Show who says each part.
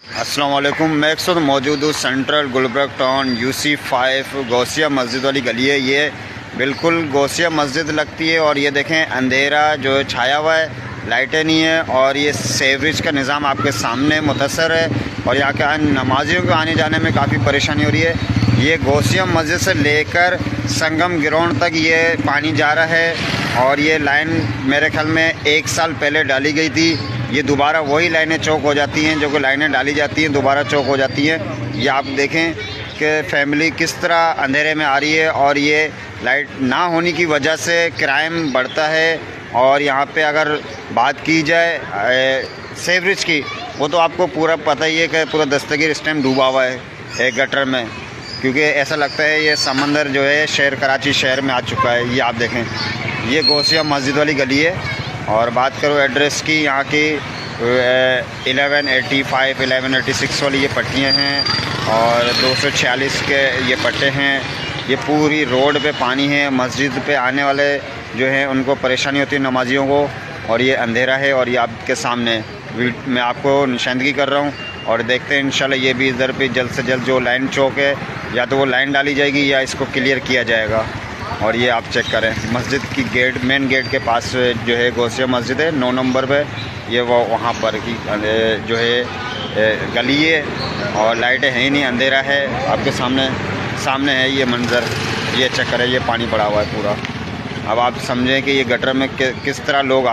Speaker 1: अस्सलाम वालेकुम। मैं इस वक्त मौजूद हूँ central Gulberg town UC5 Gausiya मस्जिद वाली गली है। ये बिल्कुल गौसिया मस्जिद लगती है और ये देखें अंधेरा जो है छाया हुआ है, लाइटें नहीं है और ये सेवरेज का निज़ाम आपके सामने मुतसर है और यहाँ के नमाजियों को आने जाने में काफ़ी परेशानी हो रही है। ये गौसिया मस्जिद से लेकर संगम ग्राउंड तक ये पानी जा रहा है और ये लाइन मेरे ख्याल में 1 साल पहले डाली गई थी। ये दोबारा वही लाइनें चौक हो जाती हैं, जो कि लाइनें डाली जाती हैं दोबारा चौक हो जाती हैं। ये आप देखें कि फैमिली किस तरह अंधेरे में आ रही है और ये लाइट ना होने की वजह से क्राइम बढ़ता है। और यहाँ पे अगर बात की जाए सेवरेज की, वो तो आपको पूरा पता ही है कि पूरा दस्तगीर इस टाइम डूबा हुआ है एक गटर में, क्योंकि ऐसा लगता है ये समंदर जो है शहर कराची शहर में आ चुका है। ये आप देखें, ये गौसिया मस्जिद वाली गली है। और बात करो एड्रेस की, यहाँ की 1185 1186 वाली ये पट्टियाँ हैं और 246 के ये पट्टे हैं। ये पूरी रोड पे पानी है। मस्जिद पे आने वाले जो हैं उनको परेशानी होती है नमाजियों को। और ये अंधेरा है और ये आपके सामने मैं आपको निशानदगी कर रहा हूँ और देखते हैं इंशाल्लाह ये भी इधर पे जल्द से जल्द जो लाइन चौक है या तो वो लाइन डाली जाएगी या इसको क्लियर किया जाएगा। और ये आप चेक करें मस्जिद की गेट, मेन गेट के पास जो है गौसिया मस्जिद है 9 नंबर पे। ये वो वहाँ पर की जो है गली है और लाइटें हैं ही नहीं, अंधेरा है। आपके सामने है ये मंज़र, ये चेक करें, ये पानी पड़ा हुआ है पूरा। अब आप समझें कि ये गटर में किस तरह लोग